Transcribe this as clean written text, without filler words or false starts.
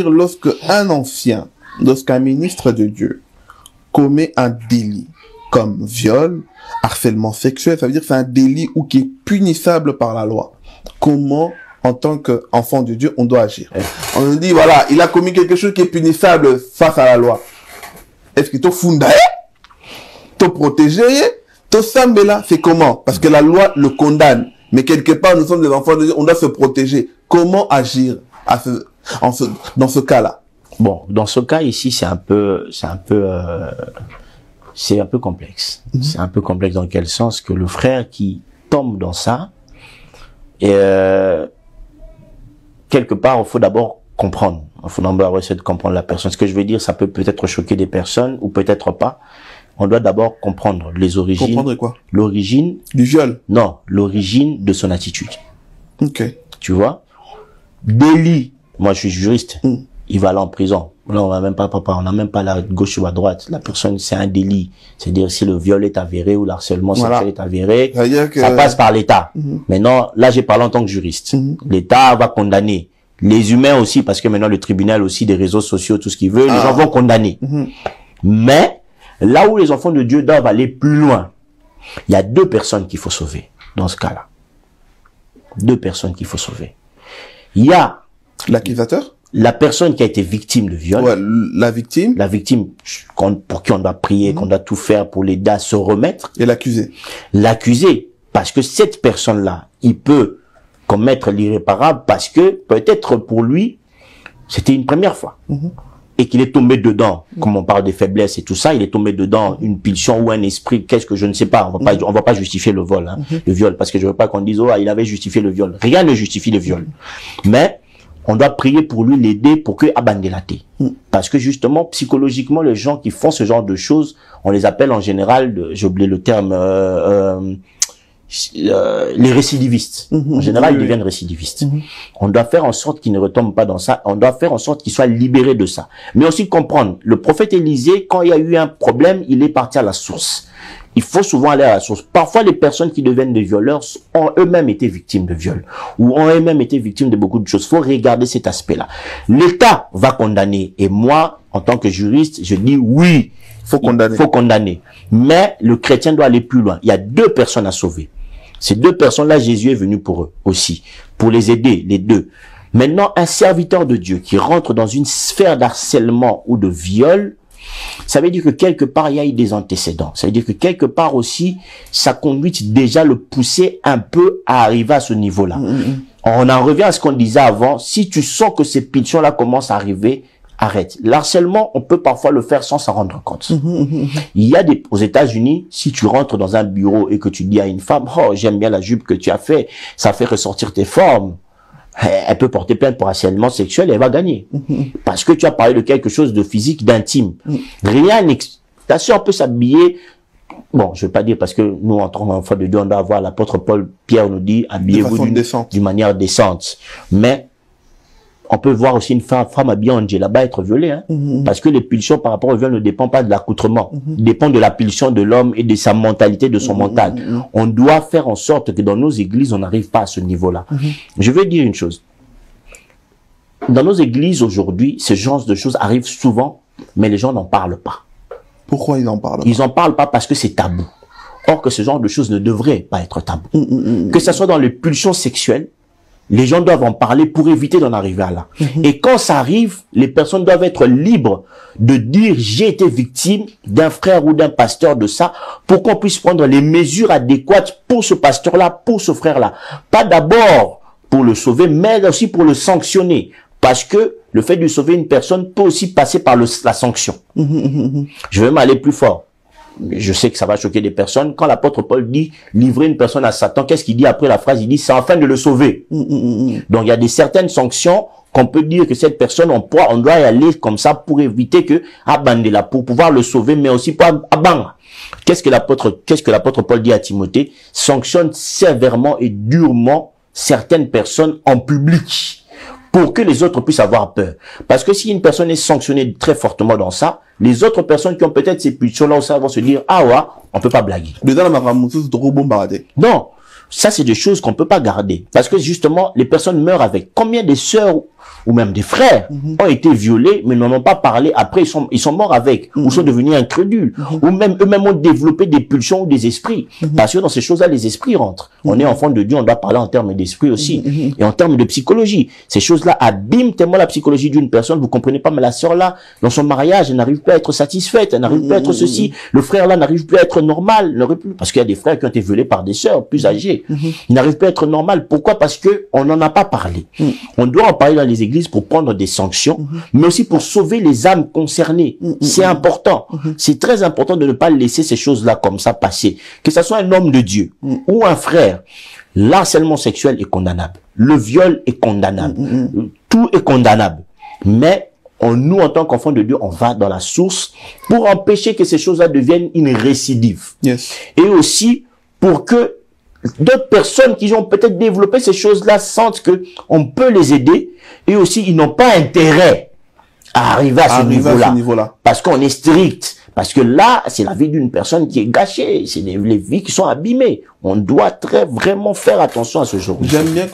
Lorsque un ancien, lorsqu'un ministre de Dieu commet un délit comme viol, harcèlement sexuel, ça veut dire que c'est un délit ou qui est punissable par la loi. Comment, en tant qu'enfant de Dieu, on doit agir? On nous dit, voilà, il a commis quelque chose qui est punissable face à la loi. Est-ce que tu funda, tu protégé, tu sambela, c'est comment? Parce que la loi le condamne. Mais quelque part, nous sommes des enfants de Dieu, on doit se protéger. Comment agir dans ce cas-là? Bon, dans ce cas ici, c'est un peu complexe. C'est un peu complexe dans quel sens que le frère qui tombe dans ça, quelque part, il faut d'abord comprendre. Il faut d'abord essayer de comprendre la personne. Ce que je veux dire, ça peut peut-être choquer des personnes ou peut-être pas. On doit d'abord comprendre les origines. Comprendre quoi? L'origine. Du viol? Non, l'origine de son attitude. Ok. Tu vois? Délit. Moi, je suis juriste. Il va aller en prison. Là, on n'a même pas la gauche ou la droite. La personne, c'est un délit. C'est-à-dire, si le viol est avéré ou l'harcèlement sexuel est avéré, ça passe par l'État. Maintenant, là, j'ai parlé en tant que juriste. L'État va condamner. Les humains aussi, parce que maintenant, le tribunal aussi, des réseaux sociaux, tout ce qu'il veut, les gens vont condamner. Mais, là où les enfants de Dieu doivent aller plus loin, il y a deux personnes qu'il faut sauver dans ce cas-là. Deux personnes qu'il faut sauver. Il y a l'accusateur, la personne qui a été victime de viol. Ouais, la victime. La victime pour qui on doit prier, qu'on doit tout faire pour l'aider à se remettre. Et l'accusé. L'accusé, parce que cette personne-là, il peut commettre l'irréparable parce que peut-être pour lui, c'était une première fois. Et qu'il est tombé dedans, comme on parle des faiblesses et tout ça, il est tombé dedans une pulsion ou un esprit, qu'est-ce que je ne sais pas, on va pas justifier le vol, le viol, parce que je veux pas qu'on dise, oh, il avait justifié le viol. Rien ne justifie le viol. Mais, on doit prier pour lui, l'aider pour que abandelaté. Parce que justement, psychologiquement, les gens qui font ce genre de choses, on les appelle en général, j'ai oublié le terme, les récidivistes. En général, ils deviennent récidivistes. On doit faire en sorte qu'ils ne retombent pas dans ça. On doit faire en sorte qu'ils soient libérés de ça. Mais aussi comprendre, le prophète Élisée, quand il y a eu un problème, il est parti à la source. Il faut souvent aller à la source. Parfois, les personnes qui deviennent des violeurs ont eux-mêmes été victimes de viol ou ont eux-mêmes été victimes de beaucoup de choses. Il faut regarder cet aspect-là. L'État va condamner. Et moi, en tant que juriste, je dis oui, faut condamner. Faut condamner. Mais le chrétien doit aller plus loin. Il y a deux personnes à sauver. Ces deux personnes-là, Jésus est venu pour eux aussi, pour les aider, les deux. Maintenant, un serviteur de Dieu qui rentre dans une sphère d'harcèlement ou de viol, ça veut dire que quelque part, il y a eu des antécédents. Ça veut dire que quelque part aussi, sa conduite déjà le poussait un peu à arriver à ce niveau-là. On en revient à ce qu'on disait avant. Si tu sens que ces pulsions-là commencent à arriver, arrête. L'harcèlement, on peut parfois le faire sans s'en rendre compte. Il y a aux États-Unis, si tu rentres dans un bureau et que tu dis à une femme, oh, j'aime bien la jupe que tu as fait, ça fait ressortir tes formes. Elle peut porter plainte pour harcèlement sexuel et elle va gagner. Parce que tu as parlé de quelque chose de physique, d'intime. Rien t'as sûr, on peut s'habiller. Bon, je vais pas dire parce que nous, en tant qu'enfants de Dieu, on doit avoir l'apôtre Paul, Pierre nous dit, habillez-vous d'une manière décente. Mais, on peut voir aussi une femme habillée en djellaba être violée, parce que les pulsions par rapport au viol ne dépendent pas de l'accoutrement, dépendent de la pulsion de l'homme et de sa mentalité, de son mental. On doit faire en sorte que dans nos églises, on n'arrive pas à ce niveau-là. Je veux dire une chose. Dans nos églises aujourd'hui, ce genre de choses arrivent souvent, mais les gens n'en parlent pas. Pourquoi ils n'en parlent pas? Ils n'en parlent pas parce que c'est tabou. Or que ce genre de choses ne devrait pas être tabou. Que ce soit dans les pulsions sexuelles, les gens doivent en parler pour éviter d'en arriver à là. Et quand ça arrive, les personnes doivent être libres de dire j'ai été victime d'un frère ou d'un pasteur de ça pour qu'on puisse prendre les mesures adéquates pour ce pasteur-là, pour ce frère-là. Pas d'abord pour le sauver, mais aussi pour le sanctionner. Parce que le fait de sauver une personne peut aussi passer par la sanction. Je vais m'aller plus fort. Je sais que ça va choquer des personnes. Quand l'apôtre Paul dit livrer une personne à Satan, qu'est-ce qu'il dit après la phrase? Il dit c'est afin de le sauver. Donc il y a certaines sanctions qu'on peut dire que cette personne, on doit y aller comme ça pour éviter que abandela, pour pouvoir le sauver, mais aussi pour abandonner. Qu'est-ce que l'apôtre Paul dit à Timothée? Sanctionne sévèrement et durement certaines personnes en public, pour que les autres puissent avoir peur. Parce que si une personne est sanctionnée très fortement dans ça, les autres personnes qui ont peut-être ces pulsions-là vont se dire, ah ouais, on peut pas blaguer. Non, ça c'est des choses qu'on peut pas garder. Parce que justement, les personnes meurent avec. Combien de sœurs ou même des frères ont été violés, mais n'en ont pas parlé. Après, ils sont morts avec, ou sont devenus incrédules, ou même eux-mêmes ont développé des pulsions ou des esprits. Parce que dans ces choses-là, les esprits rentrent. On est enfant de Dieu, on doit parler en termes d'esprit aussi, et en termes de psychologie. Ces choses-là abîment tellement la psychologie d'une personne. Vous comprenez pas, mais la sœur là, dans son mariage, elle n'arrive pas à être satisfaite, elle n'arrive pas à être ceci. Le frère là n'arrive plus à être normal, parce qu'il y a des frères qui ont été violés par des sœurs plus âgées. Il n'arrive pas à être normal. Pourquoi? Parce que on n'en a pas parlé. On doit en parler dans les églises pour prendre des sanctions, mais aussi pour sauver les âmes concernées. C'est important. C'est très important de ne pas laisser ces choses-là comme ça passer. Que ce soit un homme de Dieu ou un frère, l'harcèlement sexuel est condamnable. Le viol est condamnable. Tout est condamnable. Mais nous, en tant qu'enfants de Dieu, on va dans la source pour empêcher que ces choses-là deviennent une récidive. Et aussi pour que d'autres personnes qui ont peut-être développé ces choses-là sentent que on peut les aider, et aussi ils n'ont pas intérêt à arriver à ce niveau-là. Parce qu'on est strict. Parce que là, c'est la vie d'une personne qui est gâchée. C'est les vies qui sont abîmées. On doit vraiment faire attention à ce genre de choses. J'aime bien